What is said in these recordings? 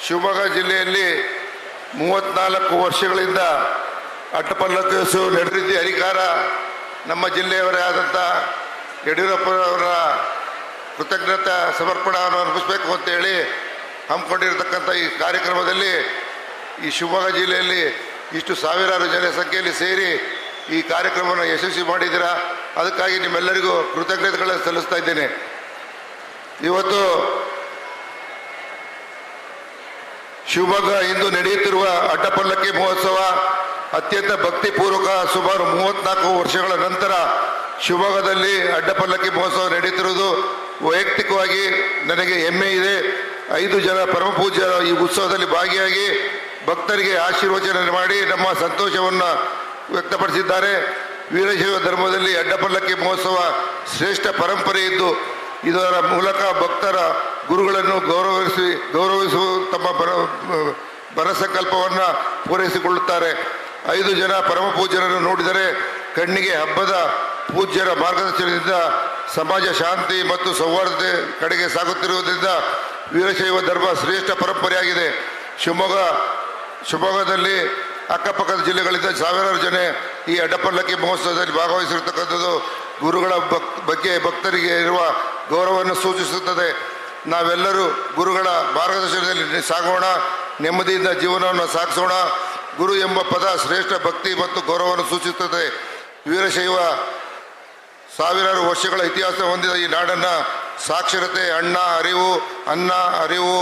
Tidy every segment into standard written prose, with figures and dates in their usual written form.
ಶಿವಮೊಗ್ಗ ಜಿಲ್ಲೆಯಲ್ಲಿ 34 ವರ್ಷಗಳಿಂದ ಅಡ್ಡಪಲ್ಲಕ್ಕಿಸು ನಡೆದಿದ್ದ ಅಧಿಕಾರ ನಮ್ಮ ಜಿಲ್ಲೆಯವರೇ ಆದಂಥ ಯಡಿಯೂರಪ್ಪರವರ ಕೃತಜ್ಞತಾ ಸಮರ್ಪಣೆಯನ್ನು ಅರ್ಪಿಸಬೇಕು ಅಂತೇಳಿ ಹಮ್ಮಿಕೊಂಡಿರತಕ್ಕಂಥ ಈ ಕಾರ್ಯಕ್ರಮದಲ್ಲಿ ಈ ಶಿವಮೊಗ್ಗ ಜಿಲ್ಲೆಯಲ್ಲಿ ಇಷ್ಟು ಸಾವಿರಾರು ಜನ ಸಂಖ್ಯೆಯಲ್ಲಿ ಸೇರಿ ಈ ಕಾರ್ಯಕ್ರಮವನ್ನು ಯಶಸ್ವಿ ಮಾಡಿದ್ದೀರಾ. ಅದಕ್ಕಾಗಿ ನಿಮ್ಮೆಲ್ಲರಿಗೂ ಕೃತಜ್ಞತೆಗಳನ್ನು ಸಲ್ಲಿಸ್ತಾ ಇದ್ದೇನೆ. ಇವತ್ತು ಶಿವಮೊಗ್ಗ ಇಂದು ನಡೆಯುತ್ತಿರುವ ಅಡ್ಡಪಲ್ಲಕ್ಕಿ ಮಹೋತ್ಸವ ಅತ್ಯಂತ ಭಕ್ತಿಪೂರ್ವಕ. ಸುಮಾರು 34 ವರ್ಷಗಳ ನಂತರ ಶಿವಮೊಗ್ಗದಲ್ಲಿ ಅಡ್ಡಪಲ್ಲಕ್ಕಿ ಮಹೋತ್ಸವ ನಡೆಯುತ್ತಿರುವುದು ವೈಯಕ್ತಿಕವಾಗಿ ನನಗೆ ಹೆಮ್ಮೆ ಇದೆ. 5 ಜನ ಪರಮ ಪೂಜ್ಯ ಈ ಉತ್ಸವದಲ್ಲಿ ಭಾಗಿಯಾಗಿ ಭಕ್ತರಿಗೆ ಆಶೀರ್ವಚನ ಮಾಡಿ ನಮ್ಮ ಸಂತೋಷವನ್ನು ವ್ಯಕ್ತಪಡಿಸಿದ್ದಾರೆ. ವೀರಶೈವ ಧರ್ಮದಲ್ಲಿ ಅಡ್ಡಪಲ್ಲಕ್ಕಿ ಮಹೋತ್ಸವ ಶ್ರೇಷ್ಠ ಪರಂಪರೆ ಇದ್ದು ಇದರ ಮೂಲಕ ಭಕ್ತರ ಗುರುಗಳನ್ನು ಗೌರವಿಸುವ ತಮ್ಮ ಬರಸಂಕಲ್ಪವನ್ನು ಪೂರೈಸಿಕೊಳ್ಳುತ್ತಾರೆ. 5 ಜನ ಪರಮ ಪೂಜ್ಯರನ್ನು ನೋಡಿದರೆ ಕಣ್ಣಿಗೆ ಹಬ್ಬದ ಪೂಜ್ಯರ ಮಾರ್ಗದರ್ಶನದಿಂದ ಸಮಾಜ ಶಾಂತಿ ಮತ್ತು ಸೌಹಾರ್ದತೆ ಕಡೆಗೆ ಸಾಗುತ್ತಿರುವುದರಿಂದ ವೀರಶೈವ ಧರ್ಮ ಶ್ರೇಷ್ಠ ಪರಂಪರೆಯಾಗಿದೆ. ಶಿವಮೊಗ್ಗದಲ್ಲಿ ಅಕ್ಕಪಕ್ಕದ ಜಿಲ್ಲೆಗಳಿಂದ ಸಾವಿರಾರು ಜನ ಈ ಅಡ್ಡಪಲ್ಲಕ್ಕಿ ಮಹೋತ್ಸವದಲ್ಲಿ ಭಾಗವಹಿಸಿರ್ತಕ್ಕಂಥದ್ದು ಗುರುಗಳ ಬಗ್ಗೆ ಭಕ್ತರಿಗೆ ಇರುವ ಗೌರವವನ್ನು ಸೂಚಿಸುತ್ತದೆ. ನಾವೆಲ್ಲರೂ ಗುರುಗಳ ಮಾರ್ಗದರ್ಶನದಲ್ಲಿ ಸಾಗೋಣ, ನೆಮ್ಮದಿಯಿಂದ ಜೀವನವನ್ನು ಸಾಗಿಸೋಣ. ಗುರು ಎಂಬ ಪದ ಶ್ರೇಷ್ಠ ಭಕ್ತಿ ಮತ್ತು ಗೌರವವನ್ನು ಸೂಚಿಸುತ್ತದೆ. ವೀರಶೈವ ಸಾವಿರಾರು ವರ್ಷಗಳ ಇತಿಹಾಸ ಹೊಂದಿದ ಈ ನಾಡನ್ನು ಸಾಕ್ಷರತೆ, ಅನ್ನ ಅರಿವು,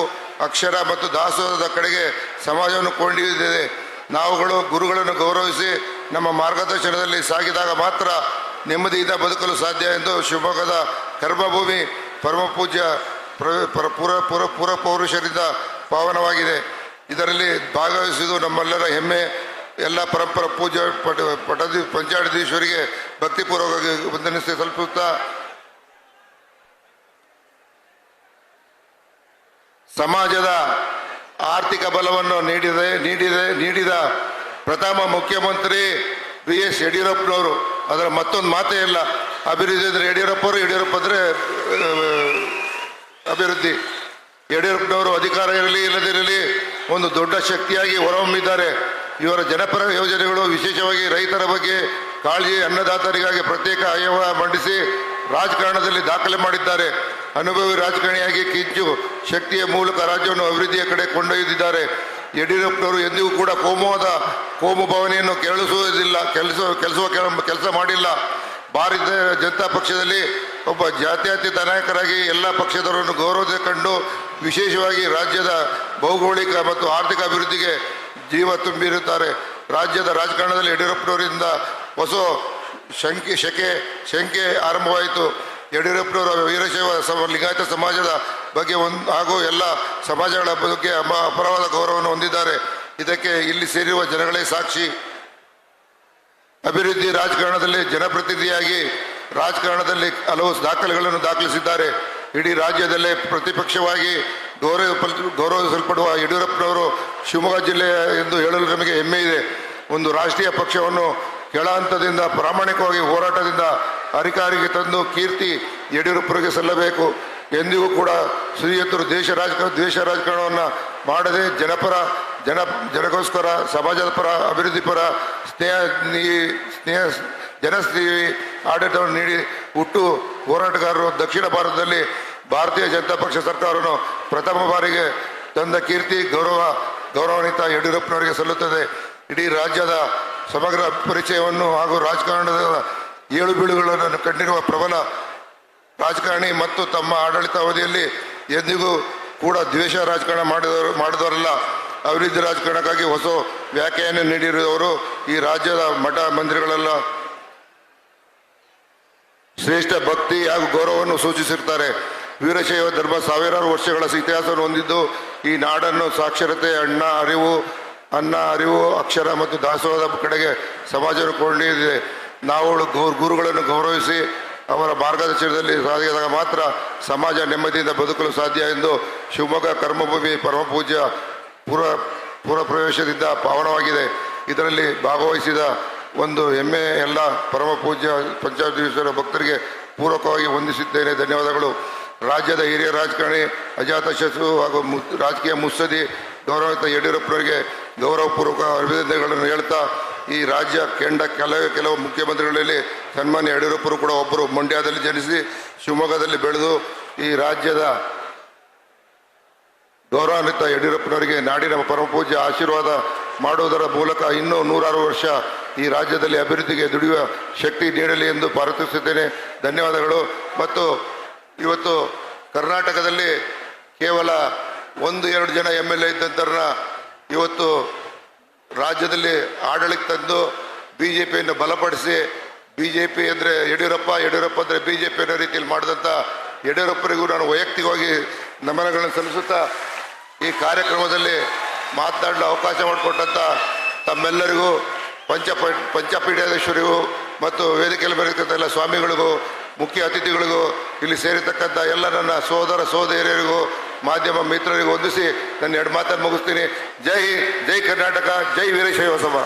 ಅಕ್ಷರ ಮತ್ತು ದಾಸೋಹದ ಕಡೆಗೆ ಸಮಾಜವನ್ನು ಕೊಂಡೊಯ್ದಿದೆ. ನಾವುಗಳು ಗುರುಗಳನ್ನು ಗೌರವಿಸಿ ನಮ್ಮ ಮಾರ್ಗದರ್ಶನದಲ್ಲಿ ಸಾಗಿದಾಗ ಮಾತ್ರ ನೆಮ್ಮದಿಯಿಂದ ಬದುಕಲು ಸಾಧ್ಯ ಎಂದು ಶಿವಮೊಗ್ಗದ ಕರ್ಮಭೂಮಿ ಪರಮ ಪೂಜ್ಯ ಪುರ ಪೌರುಷರಿಂದ ಪಾವನವಾಗಿದೆ. ಇದರಲ್ಲಿ ಭಾಗವಹಿಸುವುದು ನಮ್ಮೆಲ್ಲರ ಹೆಮ್ಮೆ. ಎಲ್ಲ ಪರಂಪರ ಪೂಜ್ಯ ಪಂಚಾಯತೀಶ್ವರಿಗೆ ಭಕ್ತಿಪೂರ್ವಕವಾಗಿ ವಂದನಿಸಿ ಸಲ್ಲಿಸುತ್ತಾ ಸಮಾಜದ ಆರ್ಥಿಕ ಬಲವನ್ನು ನೀಡಿದ ಪ್ರಥಮ ಮುಖ್ಯಮಂತ್ರಿ BS ಯಡಿಯೂರಪ್ಪನವರು. ಅದರ ಮತ್ತೊಂದು ಮಾತೇ ಇಲ್ಲ. ಅಭಿವೃದ್ಧಿ ಅಂದರೆ ಯಡಿಯೂರಪ್ಪ ಅಂದರೆ ಅಭಿವೃದ್ಧಿ. ಯಡಿಯೂರಪ್ಪನವರು ಅಧಿಕಾರ ಇರಲಿ ಇಲ್ಲದಿರಲಿ ಒಂದು ದೊಡ್ಡ ಶಕ್ತಿಯಾಗಿ ಹೊರಹೊಮ್ಮಿದ್ದಾರೆ. ಇವರ ಜನಪರ ಯೋಜನೆಗಳು, ವಿಶೇಷವಾಗಿ ರೈತರ ಬಗ್ಗೆ ಕಾಳಜಿ, ಅನ್ನದಾತರಿಗಾಗಿ ಪ್ರತ್ಯೇಕ ಆಯೋಗ ಮಂಡಿಸಿ ರಾಜಕಾರಣದಲ್ಲಿ ದಾಖಲೆ ಮಾಡಿದ್ದಾರೆ. ಅನುಭವಿ ರಾಜಕಾರಣಿಯಾಗಿ ಕಿಂಚು ಶಕ್ತಿಯ ಮೂಲಕ ರಾಜ್ಯವನ್ನು ಅಭಿವೃದ್ಧಿಯ ಕಡೆ ಕೊಂಡೊಯ್ದಿದ್ದಾರೆ. ಯಡಿಯೂರಪ್ಪನವರು ಎಂದಿಗೂ ಕೂಡ ಕೋಮು ಭಾವನೆಯನ್ನು ಕೆಲಸ ಮಾಡಿಲ್ಲ. ಭಾರತೀಯ ಜನತಾ ಪಕ್ಷದಲ್ಲಿ ಒಬ್ಬ ಜಾತ್ಯತೀತ ನಾಯಕರಾಗಿ ಎಲ್ಲ ಪಕ್ಷದವರನ್ನು ಗೌರವ ಕಂಡು ವಿಶೇಷವಾಗಿ ರಾಜ್ಯದ ಭೌಗೋಳಿಕ ಮತ್ತು ಆರ್ಥಿಕ ಅಭಿವೃದ್ಧಿಗೆ ಜೀವ ತುಂಬಿರುತ್ತಾರೆ. ರಾಜ್ಯದ ರಾಜಕಾರಣದಲ್ಲಿ ಯಡಿಯೂರಪ್ಪನವರಿಂದ ಹೊಸ ಶಂಕೆ ಆರಂಭವಾಯಿತು. ಯಡಿಯೂರಪ್ಪನವರ ವೀರಶೈವ ಲಿಂಗಾಯತ ಸಮಾಜದ ಬಗ್ಗೆ ಹಾಗೂ ಎಲ್ಲ ಸಮಾಜಗಳ ಬಗ್ಗೆ ಅಪಾರವಾದ ಗೌರವವನ್ನು ಹೊಂದಿದ್ದಾರೆ. ಇದಕ್ಕೆ ಇಲ್ಲಿ ಸೇರಿರುವ ಜನಗಳೇ ಸಾಕ್ಷಿ. ಅಭಿವೃದ್ಧಿ ರಾಜಕಾರಣದಲ್ಲಿ ಜನಪ್ರತಿನಿಧಿಯಾಗಿ ರಾಜಕಾರಣದಲ್ಲಿ ಹಲವು ದಾಖಲೆಗಳನ್ನು ದಾಖಲಿಸಿದ್ದಾರೆ. ಇಡೀ ರಾಜ್ಯದಲ್ಲೇ ಪ್ರತಿಪಕ್ಷವಾಗಿ ಗೌರವಿಸಲ್ಪಡುವ ಯಡಿಯೂರಪ್ಪನವರು ಶಿವಮೊಗ್ಗ ಜಿಲ್ಲೆಯ ಎಂದು ಹೇಳಲು ನಮಗೆ ಹೆಮ್ಮೆ ಇದೆ. ಒಂದು ರಾಷ್ಟ್ರೀಯ ಪಕ್ಷವನ್ನು ಕೆಳ ಹಂತದಿಂದ ಪ್ರಾಮಾಣಿಕವಾಗಿ ಹೋರಾಟದಿಂದ ಅಧಿಕಾರಿಗೆ ತಂದು ಕೀರ್ತಿ ಯಡಿಯೂರಪ್ಪರಿಗೆ ಸಲ್ಲಬೇಕು. ಎಂದಿಗೂ ಕೂಡ ಶ್ರೀಯುತರು ದ್ವೇಷ ರಾಜಕಾರಣವನ್ನು ಮಾಡದೆ ಜನಗೋಸ್ಕರ, ಸಮಾಜದ ಪರ, ಅಭಿವೃದ್ಧಿ ಪರ, ಜನಸ್ನೇಹಿ ಆಡಳಿತವನ್ನು ನೀಡಿ ಹುಟ್ಟು ಹೋರಾಟಗಾರರು. ದಕ್ಷಿಣ ಭಾರತದಲ್ಲಿ ಭಾರತೀಯ ಜನತಾ ಪಕ್ಷ ಸರ್ಕಾರವನ್ನು ಪ್ರಥಮ ಬಾರಿಗೆ ತಂದ ಕೀರ್ತಿ ಗೌರವಾನ್ವಿತ ಯಡಿಯೂರಪ್ಪನವರಿಗೆ ಸಲ್ಲುತ್ತದೆ. ಇಡೀ ರಾಜ್ಯದ ಸಮಗ್ರ ಪರಿಚಯವನ್ನು ಹಾಗೂ ರಾಜಕಾರಣದ ಏಳು ಬೀಳುಗಳನ್ನು ಕಂಡಿರುವ ಪ್ರಬಲ ರಾಜಕಾರಣಿ ಮತ್ತು ತಮ್ಮ ಆಡಳಿತ ಅವಧಿಯಲ್ಲಿ ಎಂದಿಗೂ ಕೂಡ ದ್ವೇಷ ರಾಜಕಾರಣ ಮಾಡಿದವರಲ್ಲ. ಅಭಿವೃದ್ಧಿ ರಾಜಕಾರಣಕ್ಕಾಗಿ ಹೊಸ ವ್ಯಾಖ್ಯಾನ ನೀಡಿರುವವರು. ಈ ರಾಜ್ಯದ ಮಠ ಮಂದಿರಗಳೆಲ್ಲ ಶ್ರೇಷ್ಠ ಭಕ್ತಿ ಹಾಗೂ ಗೌರವವನ್ನು ಸೂಚಿಸಿರ್ತಾರೆ. ವೀರಶೈವ ಧರ್ಮ ಸಾವಿರಾರು ವರ್ಷಗಳ ಇತಿಹಾಸವನ್ನು ಹೊಂದಿದ್ದು ಈ ನಾಡನ್ನು ಸಾಕ್ಷರತೆ, ಅನ್ನ ಅರಿವು, ಅಕ್ಷರ ಮತ್ತು ದಾಸೋಹದ ಕಡೆಗೆ ಸಮಾಜವನ್ನು ಕೊಂಡೊಯ್ದಿದೆ. ನಾವುಗಳು ಗುರುಗಳನ್ನು ಗೌರವಿಸಿ ಅವರ ಮಾರ್ಗದರ್ಶನದಲ್ಲಿ ಸಾಗಿದಾಗ ಮಾತ್ರ ಸಮಾಜ ನೆಮ್ಮದಿಯಿಂದ ಬದುಕಲು ಸಾಧ್ಯ ಎಂದು ಶಿವಮೊಗ್ಗ ಕರ್ಮಭೂಮಿ ಪರಮ ಪೂಜ್ಯ ಪುರ ಪ್ರವೇಶದಿಂದ ಪಾವನವಾಗಿದೆ. ಇದರಲ್ಲಿ ಭಾಗವಹಿಸಿದ ಒಂದು ಹೆಮ್ಮೆ ಎಲ್ಲ ಪರಮ ಪೂಜ್ಯ ಪಂಚಾಯತೀಶ್ವರ ಭಕ್ತರಿಗೆ ಪೂರ್ವಕವಾಗಿ ವಂದಿಸಿದ್ದೇನೆ. ಧನ್ಯವಾದಗಳು. ರಾಜ್ಯದ ಹಿರಿಯ ರಾಜಕಾರಣಿ, ಅಜಾತಶತ್ರು ಹಾಗೂ ರಾಜಕೀಯ ಮುತ್ಸದಿ ಗೌರವಿತ ಯಡಿಯೂರಪ್ಪನವರಿಗೆ ಗೌರವಪೂರ್ವಕ ಅಭಿನಂದನೆಗಳನ್ನು ಹೇಳ್ತಾ ಈ ರಾಜ್ಯ ಕೆಂಡ ಕೆಲವು ಮುಖ್ಯಮಂತ್ರಿಗಳಲ್ಲಿ ಸನ್ಮಾನ್ಯ ಯಡಿಯೂರಪ್ಪರು ಕೂಡ ಒಬ್ಬರು. ಮಂಡ್ಯದಲ್ಲಿ ಜನಿಸಿ ಶಿವಮೊಗ್ಗದಲ್ಲಿ ಬೆಳೆದು ಈ ರಾಜ್ಯದ ಗೌರವಾನ್ವಿತ ಯಡಿಯೂರಪ್ಪನವರಿಗೆ ನಾಡಿನ ಪರಮಪೂಜ್ಯ ಆಶೀರ್ವಾದ ಮಾಡುವುದರ ಮೂಲಕ ಇನ್ನೂ 106 ವರ್ಷ ಈ ರಾಜ್ಯದಲ್ಲಿ ಅಭಿವೃದ್ಧಿಗೆ ದುಡಿಯುವ ಶಕ್ತಿ ನೀಡಲಿ ಎಂದು ಪ್ರಾರ್ಥಿಸುತ್ತೇನೆ. ಧನ್ಯವಾದಗಳು. ಮತ್ತು ಇವತ್ತು ಕರ್ನಾಟಕದಲ್ಲಿ ಕೇವಲ 1-2 ಜನ MLA ಇದ್ದಂಥವ್ರನ್ನ ಇವತ್ತು ರಾಜ್ಯದಲ್ಲಿ ಆಡಳಿತ ತಂದು BJPಯನ್ನು ಬಲಪಡಿಸಿ BJP ಅಂದರೆ ಯಡಿಯೂರಪ್ಪ ಅಂದರೆ BJP ಅನ್ನೋ ರೀತಿಯಲ್ಲಿ ಮಾಡಿದಂಥ ಯಡಿಯೂರಪ್ಪರಿಗೂ ನಾನು ವೈಯಕ್ತಿಕವಾಗಿ ನಮನಗಳನ್ನು ಸಲ್ಲಿಸುತ್ತಾ ಈ ಕಾರ್ಯಕ್ರಮದಲ್ಲಿ ಮಾತನಾಡಲು ಅವಕಾಶ ಮಾಡಿಕೊಟ್ಟಂಥ ತಮ್ಮೆಲ್ಲರಿಗೂ ಪಂಚಪೀಠಾಧೀಶ್ವರಿಗೂ ಮತ್ತು ವೇದಿಕೆಯಲ್ಲಿ ಬರತಕ್ಕಂಥ ಎಲ್ಲ ಸ್ವಾಮಿಗಳಿಗೂ ಮುಖ್ಯ ಅತಿಥಿಗಳಿಗೂ ಇಲ್ಲಿ ಸೇರಿರ್ತಕ್ಕಂಥ ಎಲ್ಲ ನನ್ನ ಸೋದರ ಸೋದರಿಯರಿಗೂ ಮಾಧ್ಯಮ ಮಿತ್ರರಿಗೂ ವಂದಿಸಿ ನನ್ನ 2 ಮಾತನ್ನು ಮುಗಿಸ್ತೀನಿ. ಜೈ ಹಿಂದ್, ಜೈ ಕರ್ನಾಟಕ, ಜೈ ವೀರಶೈವ ಸಭಾ.